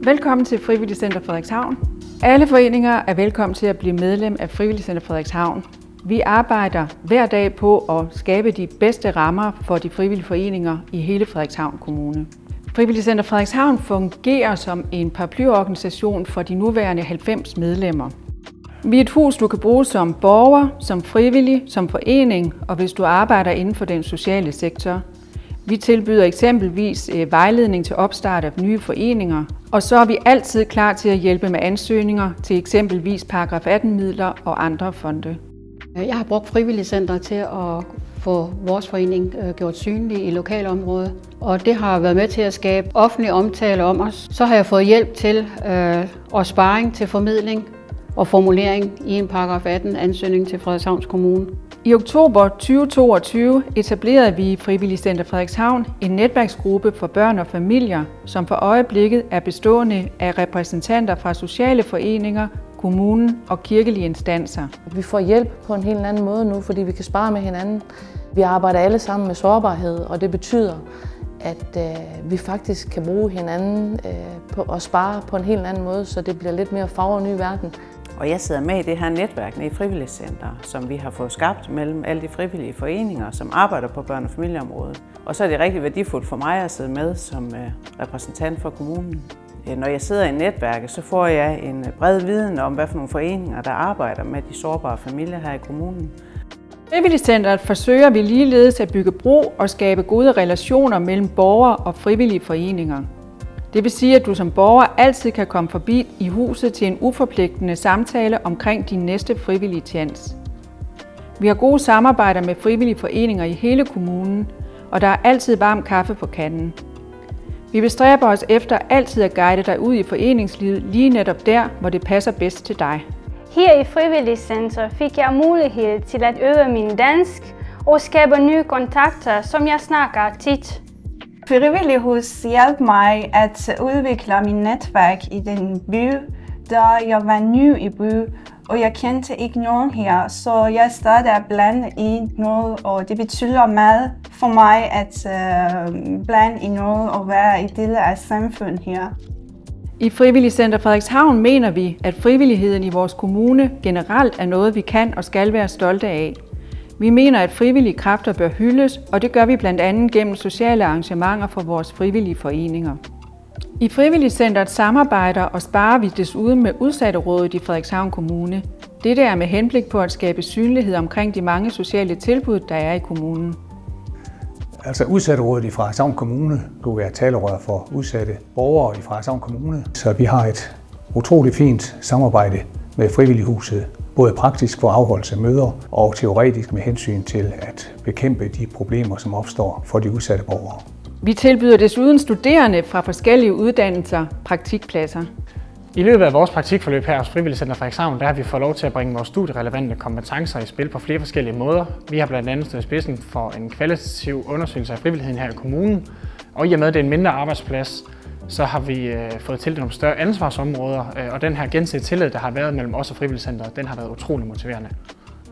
Velkommen til Frivilligt Center Frederikshavn. Alle foreninger er velkommen til at blive medlem af Frivilligt Center Frederikshavn. Vi arbejder hver dag på at skabe de bedste rammer for de frivillige foreninger i hele Frederikshavn Kommune. Frivilligt Center Frederikshavn fungerer som en paraplyorganisation for de nuværende 90 medlemmer. Vi er et hus, du kan bruge som borger, som frivillig, som forening og hvis du arbejder inden for den sociale sektor. Vi tilbyder eksempelvis vejledning til opstart af nye foreninger, og så er vi altid klar til at hjælpe med ansøgninger til eksempelvis paragraf 18-midler og andre fonde. Jeg har brugt Frivilligt Center til at få vores forening gjort synlig i lokalområdet, og det har været med til at skabe offentlig omtale om os. Så har jeg fået hjælp til og sparring til formidling og formulering i en paragraf 18 ansøgning til Frederikshavns Kommune. I oktober 2022 etablerede vi i Frivilligt Center Frederikshavn en netværksgruppe for børn og familier, som for øjeblikket er bestående af repræsentanter fra sociale foreninger, kommunen og kirkelige instanser. Vi får hjælp på en helt anden måde nu, fordi vi kan spare med hinanden. Vi arbejder alle sammen med sårbarhed, og det betyder, at vi faktisk kan bruge hinanden og spare på en helt anden måde, så det bliver lidt mere farve og ny verden. Og jeg sidder med i det her netværk i Frivilligt Center, som vi har fået skabt mellem alle de frivillige foreninger, som arbejder på børne- og familieområdet. Og så er det rigtig værdifuldt for mig at sidde med som repræsentant for kommunen. Når jeg sidder i netværket, så får jeg en bred viden om, hvad for nogle foreninger, der arbejder med de sårbare familier her i kommunen. Frivilligt Centret forsøger vi ligeledes at bygge bro og skabe gode relationer mellem borgere og frivillige foreninger. Det vil sige, at du som borger altid kan komme forbi i huset til en uforpligtende samtale omkring din næste frivillige tjans. Vi har gode samarbejder med frivillige foreninger i hele kommunen, og der er altid varm kaffe på kanden. Vi bestræber os efter altid at guide dig ud i foreningslivet lige netop der, hvor det passer bedst til dig. Her i Frivilligt Center fik jeg mulighed til at øve min dansk og skabe nye kontakter, som jeg snakker tit. Frivillig Hus hjalp mig at udvikle min netværk i den by, da jeg var ny i by, og jeg kendte ikke nogen her, så jeg startede at blande i noget, og det betyder meget for mig at blande i noget og være en del af samfundet her. I Frivilligt Center Frederikshavn mener vi, at frivilligheden i vores kommune generelt er noget, vi kan og skal være stolte af. Vi mener, at frivillige kræfter bør hyldes, og det gør vi blandt andet gennem sociale arrangementer for vores frivillige foreninger. I Frivilligt Centret samarbejder og sparer vi desuden med Udsatterådet i Frederikshavn Kommune. Dette er med henblik på at skabe synlighed omkring de mange sociale tilbud, der er i kommunen. Altså Udsatterådet i Frederikshavn Kommune kunne være talerør for udsatte borgere i Frederikshavn Kommune. Så vi har et utroligt fint samarbejde med Frivillighuset, både praktisk for afholdelse af møder og teoretisk med hensyn til at bekæmpe de problemer, som opstår for de udsatte borgere. Vi tilbyder desuden studerende fra forskellige uddannelser praktikpladser. I løbet af vores praktikforløb her hos Frivilligt Center Frederikshavn, der har vi fået lov til at bringe vores studierelevante kompetencer i spil på flere forskellige måder. Vi har blandt andet stået i spidsen for en kvalitativ undersøgelse af frivilligheden her i kommunen, og i og med at det er en mindre arbejdsplads, så har vi fået tildelt nogle større ansvarsområder, og den her gensidige tillid, der har været mellem os og Frivilligt Centret, den har været utrolig motiverende.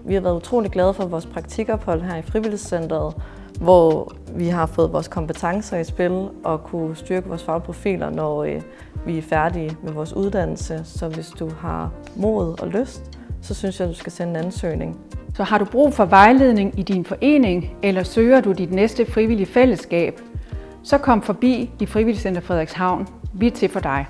Vi har været utrolig glade for vores praktikophold her i Frivilligt Centret, hvor vi har fået vores kompetencer i spil og kunne styrke vores fagprofiler, når vi er færdige med vores uddannelse. Så hvis du har mod og lyst, så synes jeg, at du skal sende en ansøgning. Så har du brug for vejledning i din forening, eller søger du dit næste frivillige fællesskab, så kom forbi i Frivilligt Center Frederikshavn. Vi er til for dig.